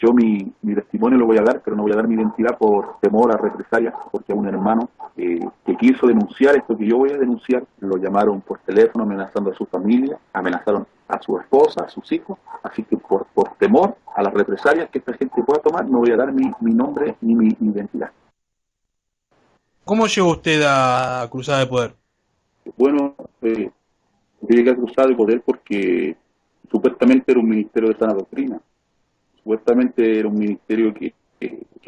Yo mi testimonio lo voy a dar, pero no voy a dar mi identidad por temor a represalias, porque a un hermano que quiso denunciar esto que yo voy a denunciar, lo llamaron por teléfono amenazando a su familia, amenazaron a su esposa, a sus hijos, así que por temor a las represalias que esta gente pueda tomar, no voy a dar mi nombre ni mi identidad. ¿Cómo llegó usted a Cruzada de Poder? Bueno, yo llegué a Cruzada de Poder porque supuestamente era un ministerio de sana doctrina. Supuestamente era un ministerio que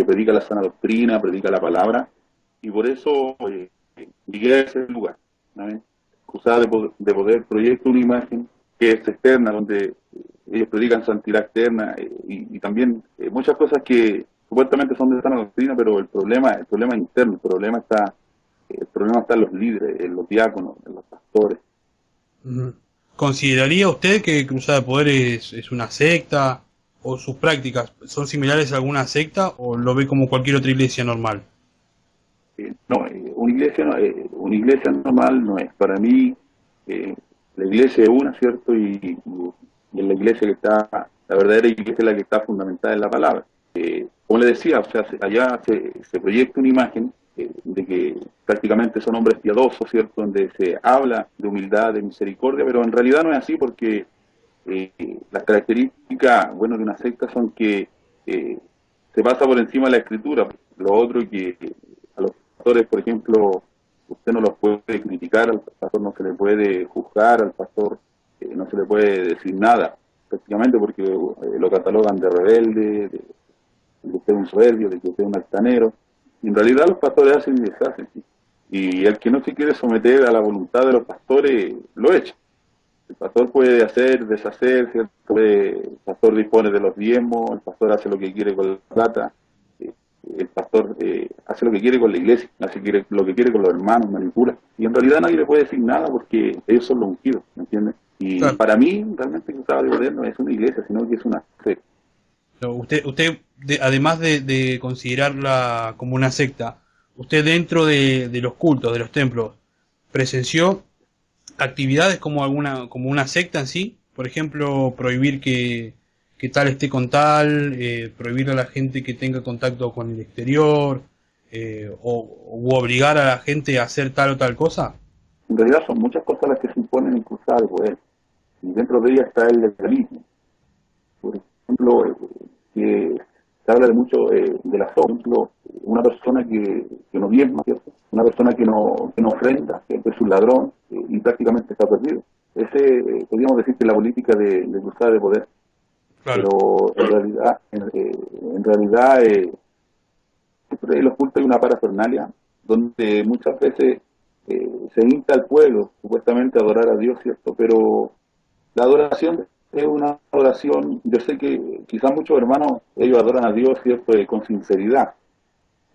predica la sana doctrina, predica la palabra, y por eso llegué a ese lugar. ¿Saben? Cruzada de Poder proyecta una imagen que es externa, donde ellos predican santidad externa y también muchas cosas que supuestamente son de sana doctrina, pero el problema es interno, el problema está en los líderes, en los diáconos, en los pastores. Ujú. ¿Consideraría usted que Cruzada de Poder es una secta o sus prácticas son similares a alguna secta o lo ve como cualquier otra iglesia normal? No, una iglesia normal no es. Para mí, eh, la iglesia es una, ¿cierto? Y en la iglesia que está, la verdadera iglesia es la que está fundamentada en la palabra. Como le decía, o sea, allá se proyecta una imagen de que prácticamente son hombres piadosos, ¿cierto? Donde se habla de humildad, de misericordia, pero en realidad no es así porque eh, las características, bueno, de una secta son que eh, se pasa por encima de la escritura. Lo otro que a los pastores, por ejemplo, usted no los puede criticar, al pastor no se le puede juzgar, al pastor no se le puede decir nada, prácticamente porque lo catalogan de rebelde, de que usted es un soberbio, de que usted es un altanero. Y en realidad los pastores hacen y deshacen, ¿sí? Y el que no se quiere someter a la voluntad de los pastores, lo echa. El pastor puede hacer, deshacer, ¿cierto? El pastor dispone de los diezmos, el pastor hace lo que quiere con la plata, eh, el pastor hace lo que quiere con la iglesia, hace lo que quiere con los hermanos, manipula. Y en realidad nadie le puede decir nada porque ellos son los ungidos, ¿me entiendes? Y Claro. para mí, realmente, Cruzada de Poder no es una iglesia, sino que es una fe. Pero además de considerarla como una secta, usted dentro de los cultos, de los templos, presenció actividades como una secta en sí, por ejemplo, prohibir que tal esté con tal, prohibir a la gente que tenga contacto con el exterior, u obligar a la gente a hacer tal o tal cosa. En realidad son muchas cosas las que se imponen en Cruzada de Poder. Y dentro de ellas está el legalismo. Por ejemplo, que se habla de mucho de la fe. Por ejemplo, una persona que no diezma, ¿cierto? Una persona que no ofrenda, que es un ladrón y prácticamente está perdido. Podríamos decir que es la política de Cruzada de Poder. Claro. Pero en realidad siempre en los cultos hay una parafernalia donde muchas veces se insta al pueblo supuestamente a adorar a Dios, ¿cierto? Pero la adoración es una adoración, yo sé que quizás muchos hermanos, ellos adoran a Dios, ¿cierto? Con sinceridad.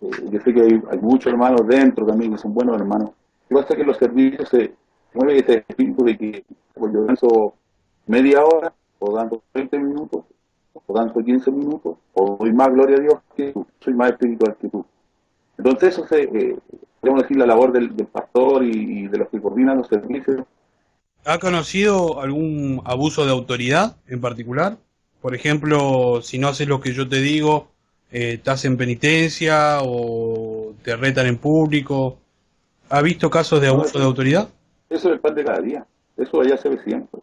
Yo sé que hay muchos hermanos dentro también que son buenos hermanos. Lo que pasa es que en los servicios se mueve ese espíritu de que pues, yo danzo media hora, o danzo 20 minutos, o danzo 15 minutos, o doy más gloria a Dios que tú, soy más espiritual que tú. Entonces eso podemos decir, la labor del pastor y de los que coordinan los servicios. ¿Ha conocido algún abuso de autoridad en particular? Por ejemplo, si no haces lo que yo te digo, te hacen penitencia o te retan en público. ¿Ha visto casos de No, abuso de eso, autoridad? eso es el pan de cada día. Eso allá se ve siempre.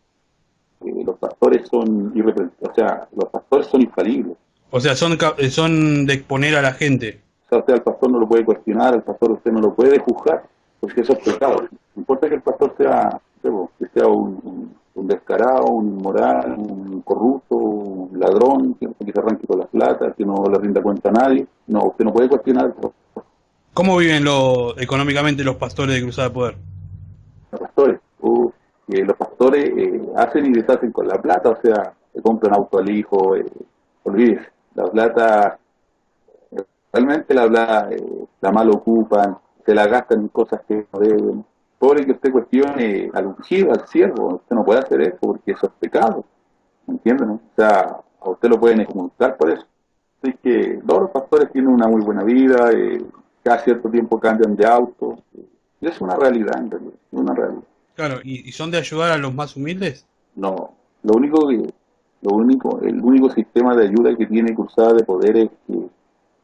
Los pastores son irreprensibles, o sea, los pastores son infalibles. O sea, son de exponer a la gente. O sea, usted al pastor no lo puede cuestionar, al pastor usted no lo puede juzgar, porque eso es pecado. No importa que el pastor sea, que sea un descarado, un inmoral, un corrupto, un ladrón, que se arranque con la plata, que no le rinda cuenta a nadie. No, usted no puede cuestionar al pastor. ¿Cómo viven económicamente los pastores de Cruzada de Poder? Los pastores, los pastores hacen y deshacen con la plata, o sea, le compran auto al hijo, olvídese, la plata, realmente la mal ocupan, se la gastan en cosas que no deben. Pobre que usted cuestione al ungido, al siervo, usted no puede hacer eso porque eso es pecado, ¿me entienden? ¿No? O sea, a usted lo pueden expulsar por eso. Así que todos los pastores tienen una muy buena vida, cada cierto tiempo cambian de auto, y es una realidad en realidad, es una realidad. Claro, ¿y son de ayudar a los más humildes? No, lo único el único sistema de ayuda que tiene Cruzada de Poder es que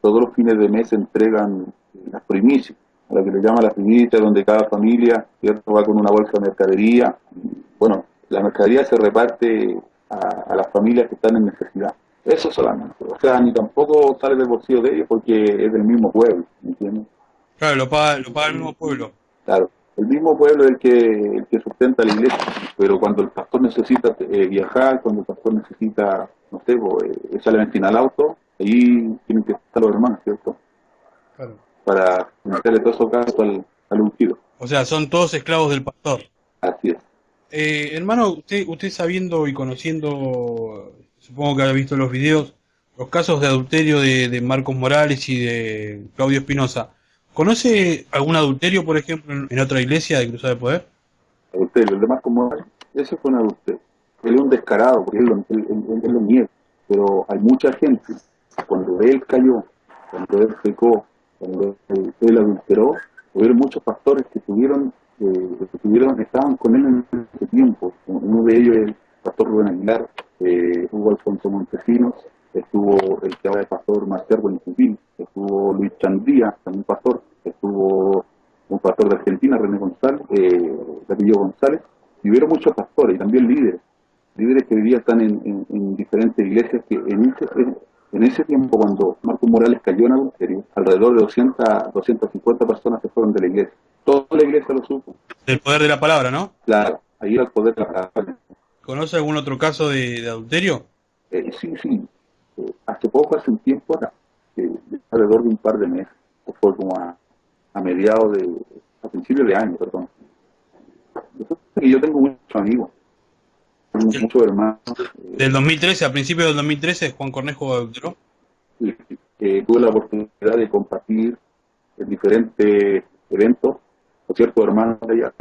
todos los fines de mes se entregan las primicias, a lo que le llaman las primicias, donde cada familia, ¿cierto?, va con una bolsa de mercadería. Bueno, la mercadería se reparte a las familias que están en necesidad. Eso solamente. O sea, ni tampoco sale del bolsillo de ellos porque es del mismo pueblo, ¿me entiendes? Claro, lo paga el mismo pueblo. Claro, el mismo pueblo es el que sustenta la iglesia, pero cuando el pastor necesita viajar, cuando el pastor necesita, no sé, echarle benzina al auto, ahí tienen que estar los hermanos, ¿cierto? Claro. Para meterle todo eso caso al ungido. O sea, son todos esclavos del pastor. Así es. Hermano, usted sabiendo y conociendo, supongo que ha visto los videos, los casos de adulterio de Marcos Morales y de Claudio Espinosa. ¿Conoce algún adulterio, por ejemplo, en otra iglesia de Cruzada de Poder? Adulterio, el demás como ese fue un adulterio. Él es un descarado, porque él lo niega. Pero hay mucha gente, cuando él cayó, cuando él pecó, cuando él adulteró, hubieron muchos pastores que estaban con él en ese tiempo. Uno de ellos es el pastor Rubén Aguilar, hubo Alfonso Montesinos, estuvo el que ahora es pastor Marcial Buenifil, estuvo Luis Chandía, también pastor, estuvo un pastor de Argentina, René González, Datillo González, y hubieron muchos pastores y también líderes que hoy día están en diferentes iglesias que en ese tiempo, cuando Marcos Morales cayó en adulterio, alrededor de 250 personas se fueron de la iglesia. Toda la iglesia lo supo. Del poder de la palabra, ¿no? Claro, ahí era el poder de la palabra. ¿Conoce algún otro caso de adulterio? Sí. Hace un tiempo acá, alrededor de un par de meses, fue como a principios de año, perdón. Yo tengo muchos amigos, muchos hermanos. Del 2013, a principios del 2013, Juan Cornejo adulteró. Tuve la oportunidad de compartir en diferentes eventos con ciertos hermanos de allá,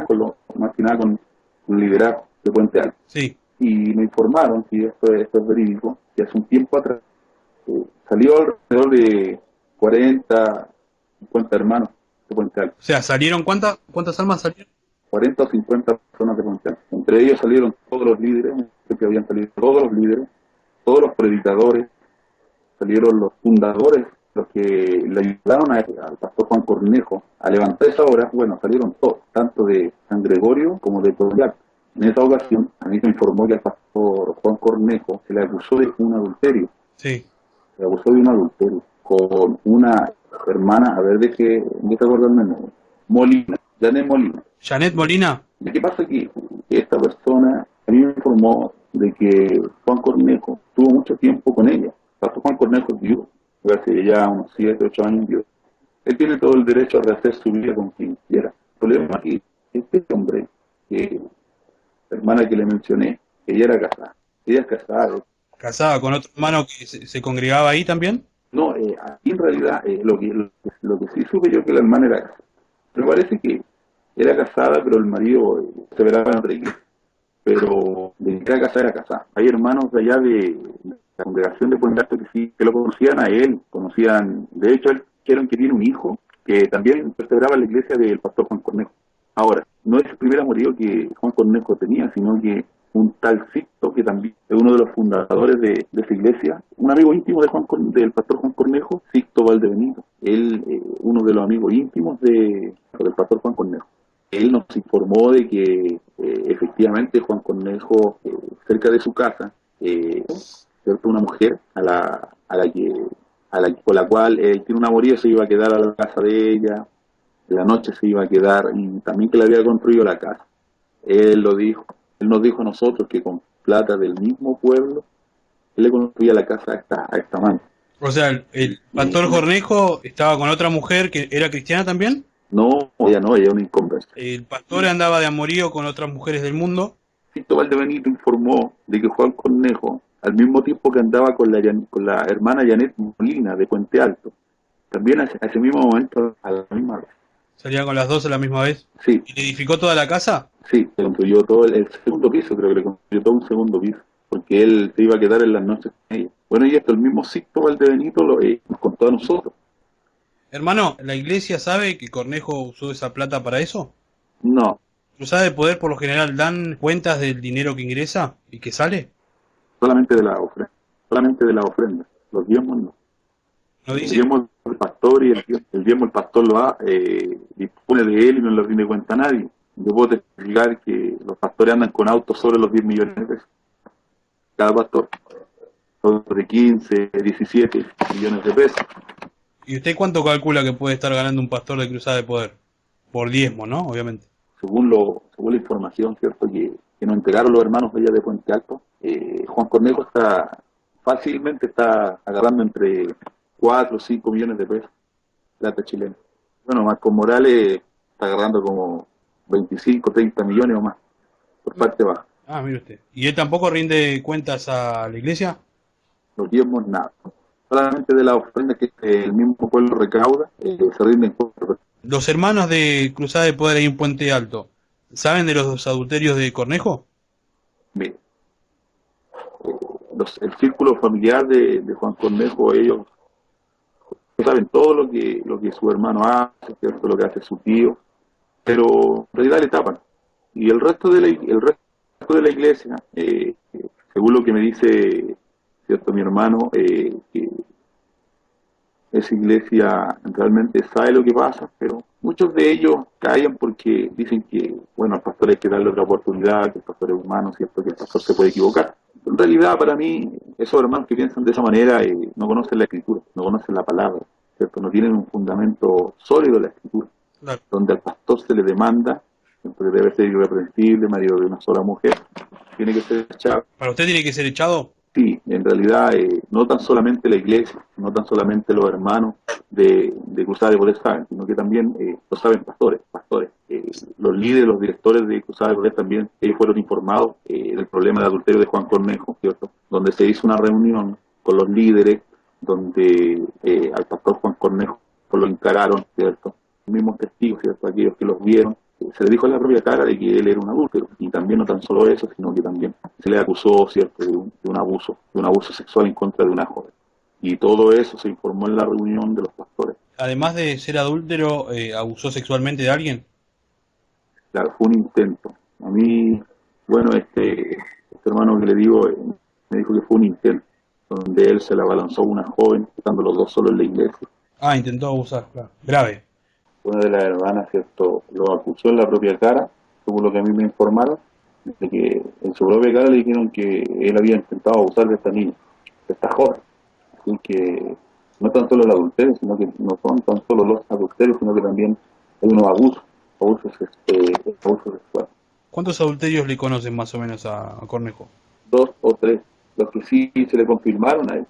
más que nada con un liderazgo de Puente Alto. Sí. Y me informaron, y esto es verídico, que hace un tiempo atrás salió alrededor de 40, 50 hermanos de Puente Alto. O sea, ¿salieron cuántas almas salieron? 40 o 50 personas de Puente Alto. Entre ellos salieron todos los líderes, que habían salido todos los líderes, todos los predicadores, salieron los fundadores, los que le ayudaron al pastor Juan Cornejo a levantar esa obra. Bueno, salieron todos, tanto de San Gregorio como de Puente Alto. En esa ocasión, a mí se me informó que al pastor Juan Cornejo se le acusó de un adulterio. Sí. Se le acusó de un adulterio con una hermana, a ver, de acordarme el nombre, Molina, Janet Molina. ¿Janet Molina? ¿De qué pasa aquí? Esta persona a mí me informó de que Juan Cornejo tuvo mucho tiempo con ella. Pastor Juan Cornejo es viudo, hace ya unos 7, 8 años viudo. Él tiene todo el derecho a rehacer su vida con quien quiera. El problema aquí, este hombre, la hermana que le mencioné, ella era casada. Ella es casada. ¿Casada con otro hermano que se congregaba ahí también? No, aquí en realidad lo que sí supe yo que la hermana era casada. Me parece que era casada, pero el marido se veraba en otra iglesia. Pero de que era casada. Hay hermanos de allá de la congregación de Puente Alto que sí, que lo conocían a él, de hecho, él dijeron que tiene un hijo que también perseveraba en la iglesia del pastor Juan Cornejo. Ahora, no es el primer amorío que Juan Cornejo tenía, sino que un tal Sixto, que también es uno de los fundadores de esa iglesia, un amigo íntimo del pastor Juan Cornejo, Sixto Valdebenito. Él, uno de los amigos íntimos del pastor Juan Cornejo. Él nos informó de que efectivamente Juan Cornejo, cerca de su casa, cierto, una mujer con la cual tiene un amorío, se iba a quedar a la casa de ella, de la noche se iba a quedar, y también que le había construido la casa. Él nos dijo a nosotros que con plata del mismo pueblo, él le construía la casa a esta mano. O sea, el pastor Cornejo estaba con otra mujer que era cristiana también. No, ella es una inconversa. El pastor andaba de amorío con otras mujeres del mundo. Sixto Valdebenito informó de que Juan Cornejo, al mismo tiempo que andaba con la hermana Janet Molina de Puente Alto, también a ese mismo momento, a la misma vez. ¿Salía con las dos a la misma vez? Sí. ¿Y le edificó toda la casa? Sí, le construyó todo el segundo piso, creo que le construyó todo un segundo piso, porque él se iba a quedar en las noches con ella. Bueno, y esto, el mismo Sixto Valdebenito nos contó a nosotros. Hermano, ¿la iglesia sabe que Cornejo usó esa plata para eso? No. ¿Cruzada de Poder por lo general dan cuentas del dinero que ingresa y que sale? solamente de la ofrenda, los diezmos no. No El dice, diezmo del pastor y el diezmo el pastor dispone de él y no le rinde cuenta a nadie. Yo puedo testificar que los pastores andan con autos sobre los 10 millones de pesos, cada pastor, sobre 15, 17 millones de pesos. ¿y usted cuánto calcula que puede estar ganando un pastor de Cruzada de Poder? Por diezmo, ¿no? Obviamente. Según la información, cierto, que nos entregaron los hermanos de allá de Puente Alto, Juan Cornejo fácilmente está agarrando entre 4 o 5 millones de pesos plata chilena. Bueno, Marcos Morales está agarrando como 25, 30 millones o más por parte baja. Ah, mire usted. ¿Y él tampoco rinde cuentas a la iglesia? Los diezmos nada. Solamente de la ofrenda que el mismo pueblo recauda, se rinden cuentas. Los hermanos de Cruzada de Poder ahí en Puente Alto, ¿saben de los adulterios de Cornejo? Mire, el círculo familiar de Juan Cornejo, ellos saben todo lo que su hermano hace, ¿cierto? Lo que hace su tío, pero en realidad le tapan. Y el resto de la iglesia, según lo que me dice, cierto, mi hermano, que esa iglesia realmente sabe lo que pasa, pero muchos de ellos callan porque dicen que, bueno, al pastor hay que darle otra oportunidad, que el pastor es humano, cierto, que el pastor se puede equivocar. En realidad, para mí, esos hermanos que piensan de esa manera no conocen la escritura, no conocen la palabra, cierto, no tienen un fundamento sólido en la escritura, Claro. donde al pastor se le demanda, siempre debe ser irreprensible, marido de una sola mujer, tiene que ser echado. ¿Para usted tiene que ser echado? Sí, en realidad no tan solamente la iglesia, no tan solamente los hermanos de Cruzada de Poder saben, sino que también lo saben pastores. Los líderes, los directores de Cruzada de Poder también, ellos fueron informados del problema de adulterio de Juan Cornejo, ¿cierto? Donde se hizo una reunión con los líderes, donde al pastor Juan Cornejo lo encararon, ¿cierto? Los mismos testigos, ¿cierto? Aquellos que los vieron, se le dijo en la propia cara de que él era un adúltero, y también no tan solo eso, sino que también se le acusó, cierto, de un abuso sexual en contra de una joven. Y todo eso se informó en la reunión de los pastores. Además de ser adúltero, ¿abusó sexualmente de alguien? Claro, fue un intento. A mí, bueno, este hermano que le digo, me dijo que fue un intento, donde él se la abalanzó a una joven, estando los dos solos en la iglesia. Ah, intentó abusar, claro. Grave. Una de las hermanas, cierto, lo acusó en la propia cara, según lo que a mí me informaron, de que en su propia cara le dijeron que él había intentado abusar de esta niña, de esta joven. Así que no tan solo el adulterio, sino que no son tan solo los adulterios, sino que también hay unos abusos sexuales. ¿Cuántos adulterios le conocen más o menos a Cornejo? 2 o 3, los que sí se le confirmaron a él.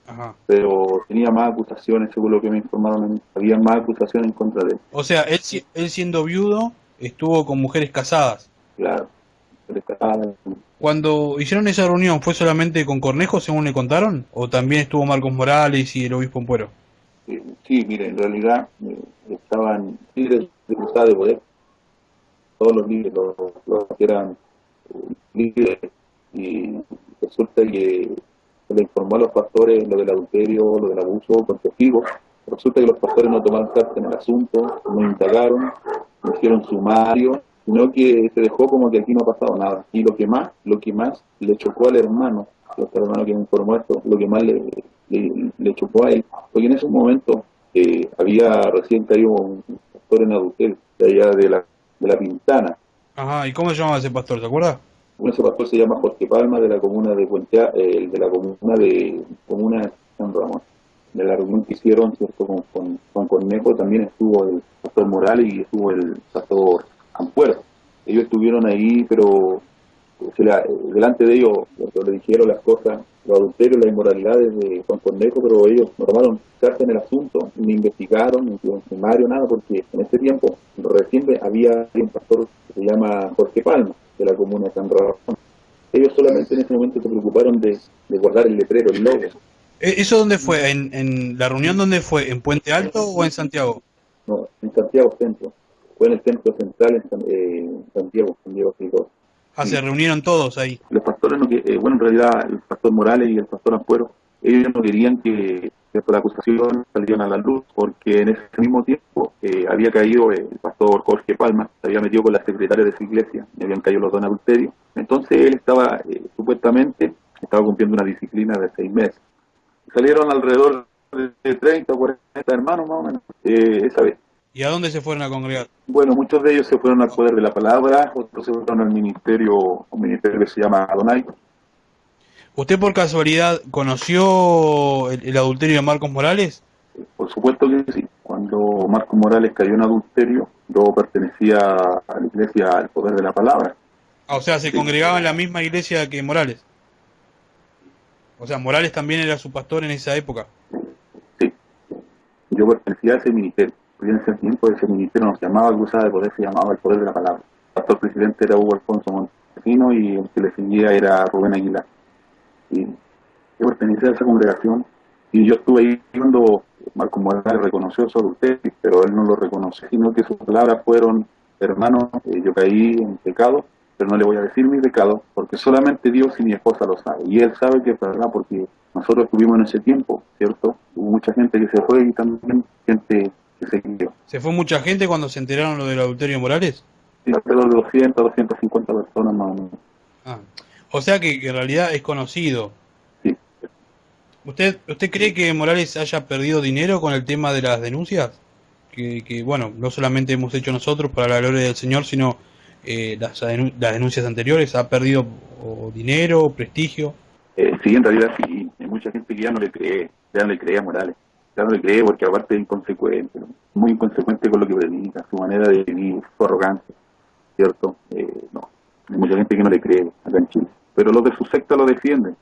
Ajá. Pero tenía más acusaciones, según lo que me informaron a mí. Había más acusaciones en contra de él. O sea, él siendo viudo, estuvo con mujeres casadas. Claro. Cuando hicieron esa reunión, ¿fue solamente con Cornejo, según le contaron? ¿O también estuvo Marcos Morales y el obispo Ampuero? Sí, mire, en realidad estaban líderes de Cruzada de Poder, todos los líderes, los que eran líderes, y resulta que se le informó a los pastores lo del adulterio, lo del abuso con testigos. Resulta que los pastores no tomaron carta en el asunto, no indagaron, no hicieron sumario, sino que se dejó como que aquí no ha pasado nada. Y lo que más le chocó al hermano, el hermano que me informó esto, lo que más le chocó a él, porque en ese momento había recién caído un pastor en adulterio, de allá de la Pintana. Ajá, ¿y cómo se llamaba ese pastor, se acuerda? Ese pastor se llama Jorge Palma, de la comuna de de la comuna de San Ramón. De la reunión que hicieron, ¿cierto? con Cornejo también estuvo el pastor Morales y estuvo el pastor Ampuero. Ellos estuvieron ahí, pero delante de ellos le dijeron las cosas, los adulterios, las inmoralidades de Juan Cornejo, pero ellos no tomaron carta en el asunto, ni investigaron, ni hicieron sumario, nada, porque en ese tiempo recién había un pastor que se llama Jorge Palma, de la comuna de San Ramón. Ellos solamente en ese momento se preocuparon de guardar el letrero, el logo. ¿Eso dónde fue? ¿En la reunión dónde fue? ¿En Puente Alto o en Santiago? No, en Santiago Centro. Fue en el centro central en Santiago Centro. Ah, se reunieron todos ahí. Los pastores, en realidad el pastor Morales y el pastor Ampuero, ellos no querían que la acusación salieran a la luz, porque en ese mismo tiempo había caído el pastor Jorge Palma, se había metido con la secretaria de su iglesia, y habían caído los dos en adulterio. Entonces él estaba supuestamente estaba cumpliendo una disciplina de 6 meses. Salieron alrededor de 30 o 40 hermanos más o menos, esa vez. ¿Y a dónde se fueron a congregar? Bueno, muchos de ellos se fueron al poder de la palabra, otros se fueron al ministerio, un ministerio que se llama Adonai. ¿Usted por casualidad conoció el adulterio de Marcos Morales? Por supuesto que sí. Cuando Marcos Morales cayó en adulterio, yo pertenecía a la iglesia al poder de la palabra. Ah, o sea, se Sí, congregaba en la misma iglesia que Morales. O sea, Morales también era su pastor en esa época. sí. Yo pertenecía a ese ministerio. Y en ese tiempo ese ministerio nos llamaba Cruzada de Poder, se llamaba el poder de la palabra. El pastor presidente era Hugo Alfonso Montesino y el que le seguía era Rubén Aguilar. Y yo pertenecía a esa congregación y yo estuve ahí cuando Marcos Morales reconoció su adulterio, pero él no lo reconoció, sino que sus palabras fueron: hermano, yo caí en pecado, pero no le voy a decir mi pecado, porque solamente Dios y mi esposa lo saben. Y él sabe que es verdad, porque nosotros estuvimos en ese tiempo, ¿cierto? Hubo mucha gente que se fue y también gente que se quedó. ¿Se fue mucha gente cuando se enteraron lo del adulterio de Morales? Sí, alrededor de 200, 250 personas más o menos. Ah. O sea que en realidad es conocido. Sí. ¿Usted cree que Morales haya perdido dinero con el tema de las denuncias? Bueno, no solamente hemos hecho nosotros para la gloria del Señor, sino las denuncias anteriores. ¿Ha perdido dinero, prestigio? Sí, en realidad sí. Hay mucha gente que ya no le cree, ya no le cree a Morales. Ya no le cree porque aparte es inconsecuente, ¿no? Muy inconsecuente con lo que predica, su manera de vivir, su arrogancia, ¿cierto? No, hay mucha gente que no le cree acá en Chile. Pero los de su secta lo defienden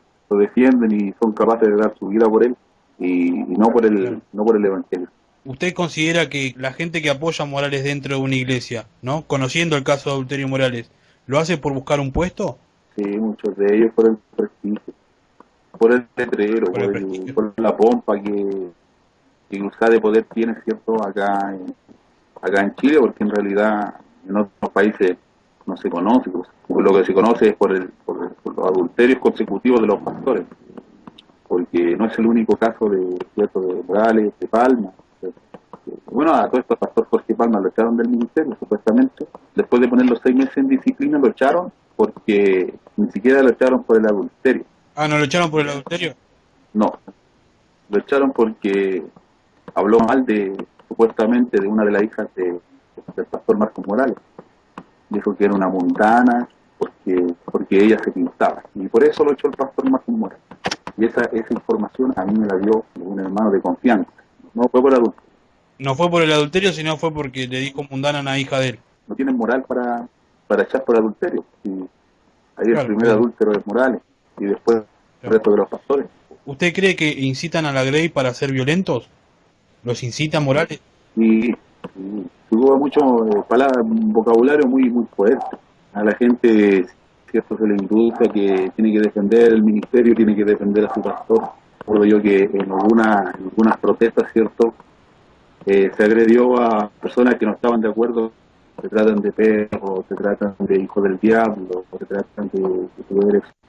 y son capaces de dar su vida por él y no por Claro. no por el evangelio. ¿Usted considera que la gente que apoya a Morales dentro de una iglesia, ¿no? Conociendo el caso de adulterio Morales, lo hace por buscar un puesto? Sí, muchos de ellos por el prestigio, por el letrero, Por el prestigio. por la pompa que Cruzada de Poder tiene, ¿cierto? Acá en Chile, porque en realidad en otros países no se conoce, pues. Lo que se conoce es por los adulterios consecutivos de los pastores, porque no es el único caso de, ¿cierto?, de Morales, de Palma. Bueno, a todo esto el pastor Jorge Palma lo echaron del ministerio, supuestamente. Después de poner los 6 meses en disciplina, lo echaron porque ni siquiera lo echaron por el adulterio. Ah, ¿no lo echaron por el adulterio? No, lo echaron porque habló mal supuestamente de una de las hijas del pastor Marcos Morales. Dijo que era una mundana porque ella se pintaba. Y por eso lo echó el pastor Marcos Morales. Y esa información a mí me la dio un hermano de confianza. No fue por adulto. No fue por el adulterio, sino fue porque le dijo mundana a una hija de él. No tienen moral para echar por adulterio. Y ahí el Claro, primer claro. adúltero es Morales. Y después el Claro. resto de los pastores. ¿Usted cree que incitan a la Grey para ser violentos? ¿Los incita Morales? Y tuvo mucho vocabulario muy fuerte. A la gente, cierto, se le induce a que tiene que defender el ministerio, tiene que defender a su pastor. Recuerdo yo que en algunas protestas, cierto, se agredió a personas que no estaban de acuerdo. Se tratan de perros, se tratan de hijos del diablo, se tratan de que tú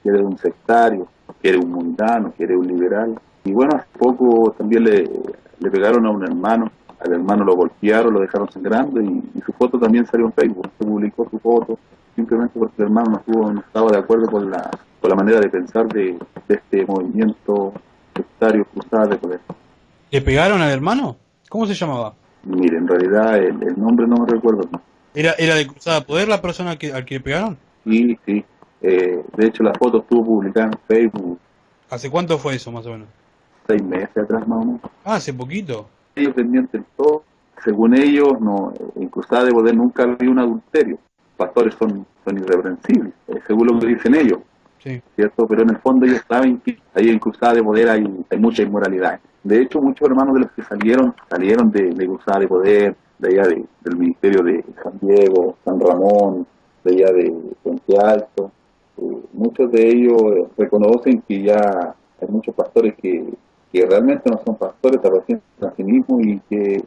que eres un sectario, que eres un mundano, que eres un liberal. Y bueno, hace poco también le pegaron a un hermano, al hermano lo golpearon, lo dejaron sangrando y su foto también salió en Facebook. Se publicó su foto simplemente porque el hermano no estaba de acuerdo con la manera de pensar de este movimiento sectario Cruzada de Poder. ¿Le pegaron al hermano? ¿Cómo se llamaba? Mire, en realidad el nombre no me recuerdo, ¿no? ¿Era de Cruzada Poder la persona al que le pegaron? Sí, sí. De hecho, la foto estuvo publicada en Facebook ¿Hace cuánto fue eso, más o menos? 6 meses atrás, más o menos. Ah, hace poquito. Ellos desmienten todo. Según ellos, no, en Cruzada de Poder nunca había un adulterio. Los pastores son irreprensibles, según lo que dicen ellos, Sí. ¿cierto? Pero en el fondo ellos saben que ahí en Cruzada de Poder hay mucha inmoralidad. De hecho, muchos hermanos de los que salieron de Cruzada de Poder, de allá del ministerio de San Diego, San Ramón, de allá de Puente Alto. Muchos de ellos reconocen que ya hay muchos pastores que realmente no son pastores, se representan a sí mismos y que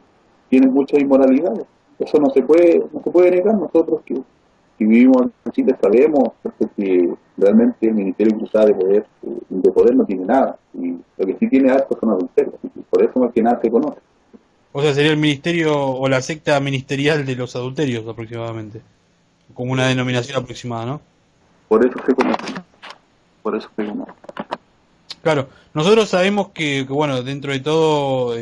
tienen muchas inmoralidades. Eso no se puede negar. Nosotros que vivimos en Chile sabemos que realmente el Ministerio Cruzada de Poder no tiene nada, y lo que sí tiene alto son adulterios, y por eso más que nada se conoce. O sea, sería el ministerio o la secta ministerial de los adulterios aproximadamente. Como una denominación aproximada, ¿no? Por eso se conoce. por eso que no. Claro, nosotros sabemos bueno, dentro de todo,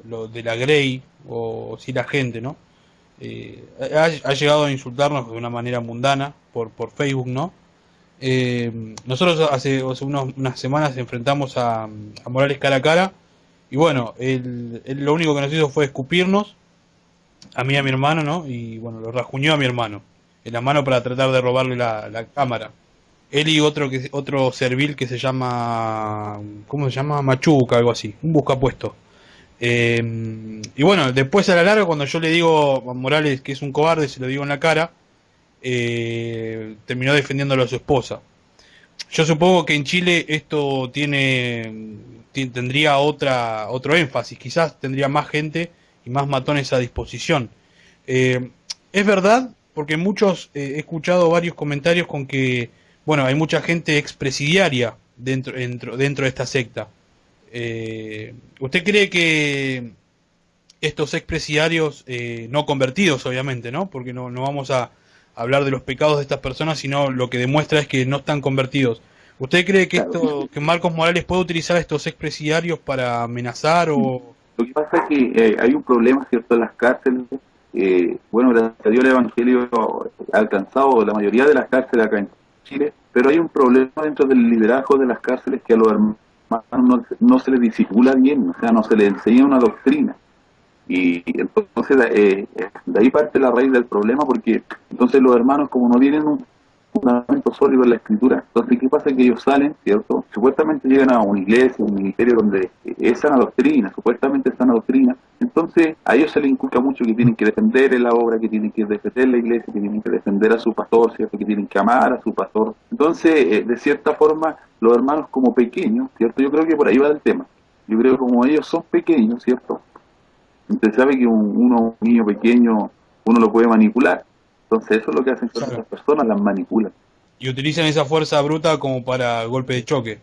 lo de la Grey, o si la gente, ¿no? Ha llegado a insultarnos de una manera mundana por Facebook, ¿no? Nosotros hace unas semanas enfrentamos a Morales cara a cara, y bueno, él lo único que nos hizo fue escupirnos, a mí y a mi hermano, ¿no? Y bueno, lo rajuñó a mi hermano en la mano para tratar de robarle la cámara. Él y otro servil que se llama, ¿cómo se llama? Machuca, algo así, un buscapuesto. Y bueno, después a la larga, cuando yo le digo a Morales que es un cobarde, se lo digo en la cara, terminó defendiéndolo a su esposa. Yo supongo que en Chile esto tendría otro énfasis, quizás tendría más gente y más matones a disposición. Es verdad, porque he escuchado varios comentarios con que, bueno, hay mucha gente expresidiaria dentro de esta secta. ¿Usted cree que estos expresidiarios, no convertidos obviamente, ¿no? Porque no vamos a hablar de los pecados de estas personas, sino lo que demuestra es que no están convertidos. ¿Usted cree que Claro. que Marcos Morales puede utilizar a estos expresidiarios para amenazar o...? Lo que pasa es que hay un problema, ¿cierto?, en las cárceles. Bueno, gracias a Dios el Evangelio ha alcanzado la mayoría de las cárceles acá en Chile, pero hay un problema dentro del liderazgo de las cárceles que a los hermanos no se les disipula bien, o sea, no se les enseña una doctrina. Y entonces de ahí parte la raíz del problema, porque entonces los hermanos, como no tienen un fundamento sólido en la escritura, entonces ¿qué pasa? Que ellos salen, ¿cierto? Supuestamente llegan a una iglesia, un ministerio donde es sana doctrina, supuestamente es sana doctrina, entonces a ellos se les inculca mucho que tienen que defender la obra, que tienen que defender la iglesia, que tienen que defender a su pastor, ¿cierto? Que tienen que amar a su pastor. Entonces, de cierta forma, los hermanos como pequeños, ¿cierto? Yo creo que por ahí va el tema. Yo creo que como ellos son pequeños, ¿cierto? Usted sabe que un niño pequeño uno lo puede manipular. Entonces eso es lo que hacen con Claro. esas personas, las manipulan. Y utilizan esa fuerza bruta como para golpe de choque.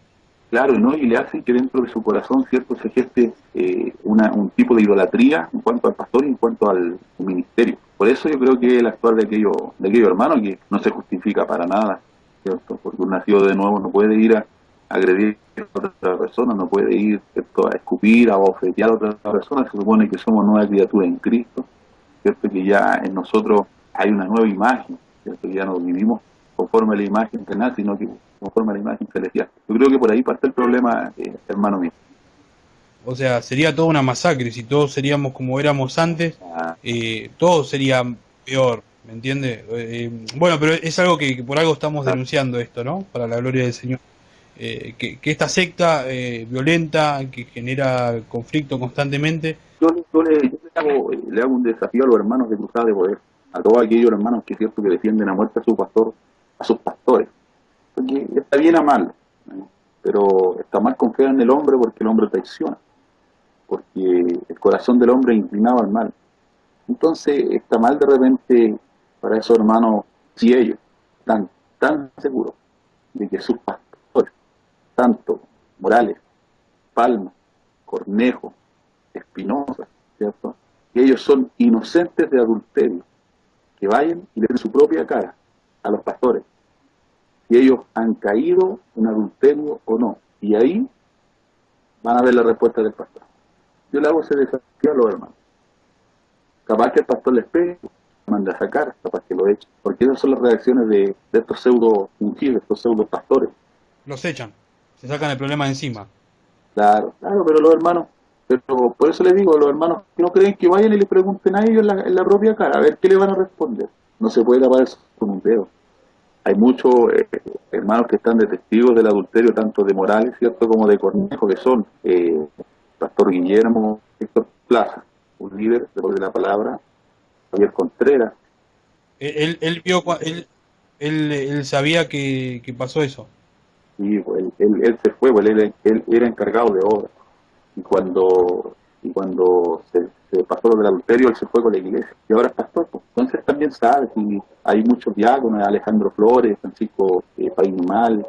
Claro, ¿no? Y le hacen que dentro de su corazón, ¿cierto?, se geste un tipo de idolatría en cuanto al pastor y en cuanto al ministerio. Por eso yo creo que el actuar de aquellos hermanos, que no se justifica para nada, ¿cierto? Porque un nacido de nuevo no puede ir a agredir a otra persona, no puede ir, ¿cierto?, a escupir, a ofetear a otra persona. Se supone que somos nueva criatura en Cristo, ¿cierto?, que ya en nosotros hay una nueva imagen, ¿cierto?, que ya no vivimos conforme a la imagen terrenal, sino que conforme a la imagen celestial. Yo creo que por ahí parte el problema, hermano mío. O sea, sería toda una masacre. Si todos seríamos como éramos antes, Ah, todo sería peor, ¿me entiende? Bueno, pero es algo que por algo estamos ah, denunciando esto, ¿no? Para la gloria del Señor. Que esta secta violenta, que genera conflicto constantemente. yo le hago un desafío a los hermanos de Cruzada de Poder, a todos aquellos hermanos que es cierto que defienden a muerte a su pastor, a sus pastores. Porque está bien a mal, pero está mal confiar en el hombre porque el hombre traiciona, porque el corazón del hombre es inclinado al mal. Entonces está mal de repente para esos hermanos, si ellos están tan seguros de que sus pastores, tanto Morales, Palma, Cornejo, Espinosa, ¿cierto?, que ellos son inocentes de adulterio, que vayan y le den su propia cara a los pastores, si ellos han caído en adulterio o no, y ahí van a ver la respuesta del pastor. Yo le hago ese desafío a los hermanos. Capaz que el pastor les pegue, manda a sacar, capaz que lo eche, porque esas son las reacciones de estos pseudo ungidos, estos pseudo pastores. Los echan, se sacan el problema de encima. Claro, claro, pero los hermanos, pero por eso les digo, los hermanos que no creen, que vayan y le pregunten a ellos en la propia cara, a ver qué le van a responder. No se puede tapar eso con un dedo. Hay muchos hermanos que están de testigos del adulterio, tanto de Morales, ¿cierto?, como de Cornejo, que son Pastor Guillermo, Héctor Plaza, un líder de la palabra, Javier Contreras. Él vio, él sabía que pasó eso. Y pues, él se fue, pues, él era encargado de obra. Y cuando se pasó lo del adulterio, él se fue con la iglesia. Y ahora es pastor, pues. Entonces también sabe, si hay muchos diáconos, Alejandro Flores, Francisco Painimal.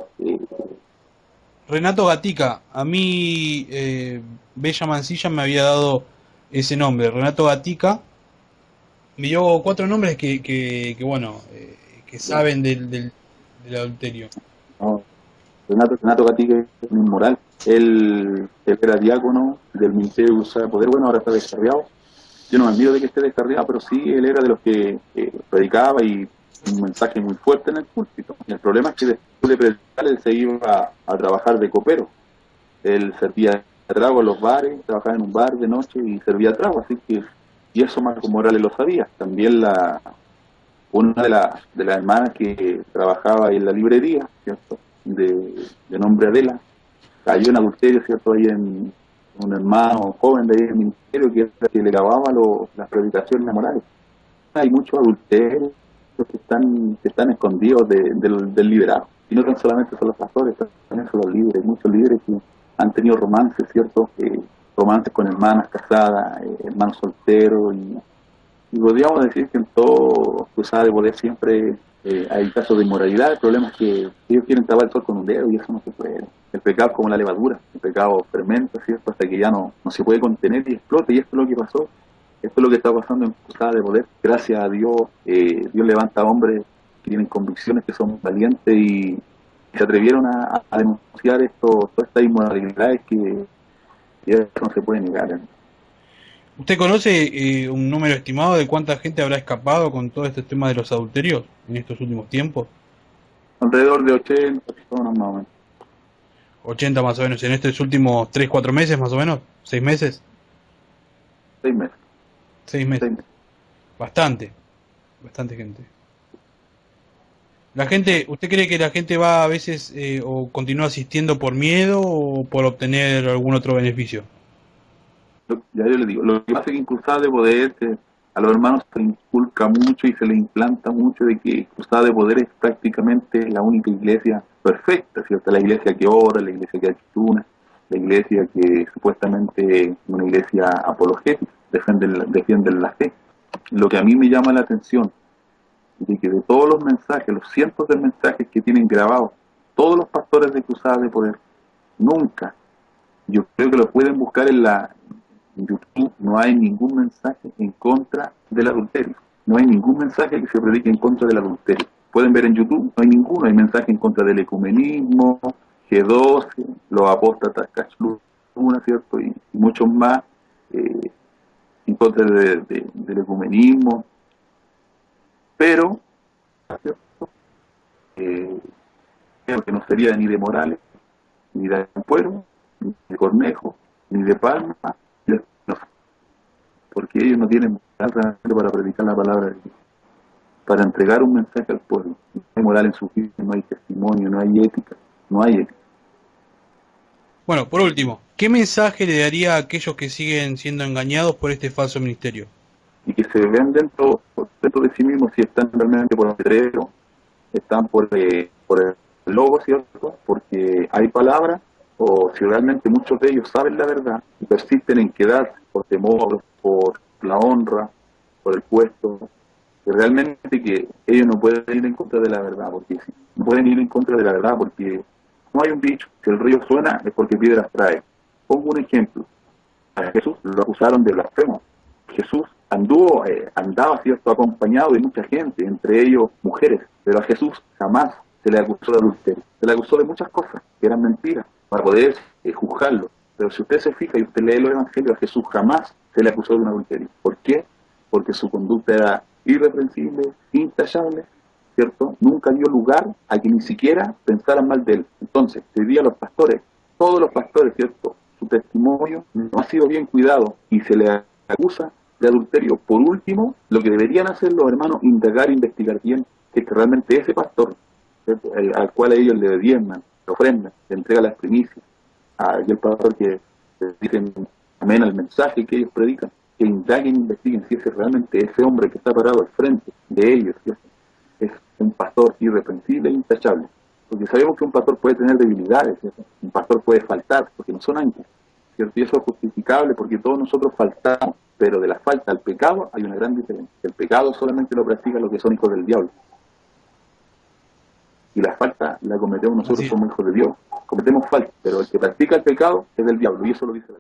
Renato Gatica, a mí Bella Mancilla me había dado ese nombre, Renato Gatica. Me dio 4 nombres que bueno, que saben del adulterio. ¿No? Renato Gatica es un inmoral. Él era diácono del Ministerio de Cruzada de Poder, bueno, ahora está descarriado. Yo no me admiro de que esté descarriado, pero sí, él era de los que predicaba y un mensaje muy fuerte en el púlpito. Y el problema es que después de predicar, él se iba a trabajar de copero. Él servía trago en los bares, trabajaba en un bar de noche y servía trago, así que, y eso Marco Morales lo sabía. También una de las hermanas que trabajaba en la librería, ¿cierto? De nombre Adela, cayó en adulterio, ¿cierto? Ahí en un hermano joven de ahí del ministerio que era el que le grababa las predicaciones morales. Hay muchos adulterios que están escondidos del liderazgo. Y no tan solamente son los pastores, también son los líderes. Muchos líderes que han tenido romances, ¿cierto? Romances con hermanas casadas, hermanos solteros. Y podríamos decir que en todo Cruzada de Poder siempre hay casos de inmoralidad. El problema es que ellos quieren tapar el sol con un dedo y eso no se puede. El pecado es como la levadura, el pecado fermenta, ¿cierto? Hasta que ya no se puede contener y explota, y esto es lo que pasó. Esto es lo que está pasando en Cruzada de Poder. Gracias a Dios, Dios levanta hombres que tienen convicciones, que son valientes y se atrevieron a denunciar todas estas inmoralidades que eso no se puede negar. ¿Usted conoce un número estimado de cuánta gente habrá escapado con todo este tema de los adulterios en estos últimos tiempos? Alrededor de 80 personas más o menos. 80 más o menos, en estos últimos 3, 4 meses más o menos, 6 meses. 6 meses. 6 meses. 6 meses. Bastante gente. La gente, ¿usted cree que la gente va a veces o continúa asistiendo por miedo o por obtener algún otro beneficio? Ya yo le digo, lo que pasa es que en Cruzada de Poder a los hermanos se les inculca mucho y se les implanta mucho de que Cruzada de Poder es prácticamente la única iglesia perfecta, ¿cierto? La iglesia que ora, la iglesia que ayuna, la iglesia que supuestamente es una iglesia apologética, defienden la fe. Lo que a mí me llama la atención es de que de todos los mensajes, los cientos de mensajes que tienen grabados todos los pastores de Cruzada de Poder, nunca, yo creo que lo pueden buscar en YouTube, no hay ningún mensaje en contra del adulterio. No hay ningún mensaje que se predique en contra del adulterio. Pueden ver en YouTube, no hay ninguno. Hay mensaje en contra del ecumenismo, G12, los apóstatas Cachluna, ¿cierto? Y muchos más en contra del ecumenismo. Pero, ¿cierto? Creo que no sería ni de Morales, ni de Ampuero, ni de Cornejo, ni de Palma, porque ellos no tienen moral para predicar la palabra de Dios, para entregar un mensaje al pueblo. No hay moral en su vida, no hay testimonio, no hay ética, no hay ética. Bueno, por último, ¿qué mensaje le daría a aquellos que siguen siendo engañados por este falso ministerio? Y que se vean dentro de sí mismos si están realmente por el letrero, están por el logo, ¿cierto? Porque hay palabras, o si realmente muchos de ellos saben la verdad y persisten en quedarse por temor, por la honra, por el puesto, que realmente que ellos no pueden ir en contra de la verdad, porque sí, no pueden ir en contra de la verdad, porque no hay un dicho, si el río suena es porque piedras trae. Pongo un ejemplo, a Jesús lo acusaron de blasfemo. Jesús andaba, ¿cierto?, acompañado de mucha gente, entre ellos mujeres, pero a Jesús jamás se le acusó de adulterio, se le acusó de muchas cosas que eran mentiras para poder juzgarlo. Pero si usted se fija y usted lee los evangelios, a Jesús jamás se le acusó de un adulterio. ¿Por qué? Porque su conducta era irreprensible, intachable, ¿cierto? Nunca dio lugar a que ni siquiera pensaran mal de él. Entonces, hoy día los pastores, todos los pastores, ¿cierto?, su testimonio no ha sido bien cuidado y se le acusa de adulterio. Por último, lo que deberían hacer los hermanos, indagar e investigar bien, es que realmente ese pastor, ¿cierto?, al cual ellos le diezman, le ofrendan, le entregan las primicias, y el pastor que dicen amén al mensaje que ellos predican, que indaguen e investiguen si ese realmente ese hombre que está parado al frente de ellos, ¿cierto?, es un pastor irreprensible e intachable. Porque sabemos que un pastor puede tener debilidades, ¿cierto? Un pastor puede faltar, porque no son ángeles, ¿cierto? Y eso es justificable porque todos nosotros faltamos, pero de la falta al pecado hay una gran diferencia. El pecado solamente lo practican los que son hijos del diablo. Y la falta la cometemos nosotros como hijos de Dios. Cometemos falta, pero el que practica el pecado es del diablo, y eso lo dice la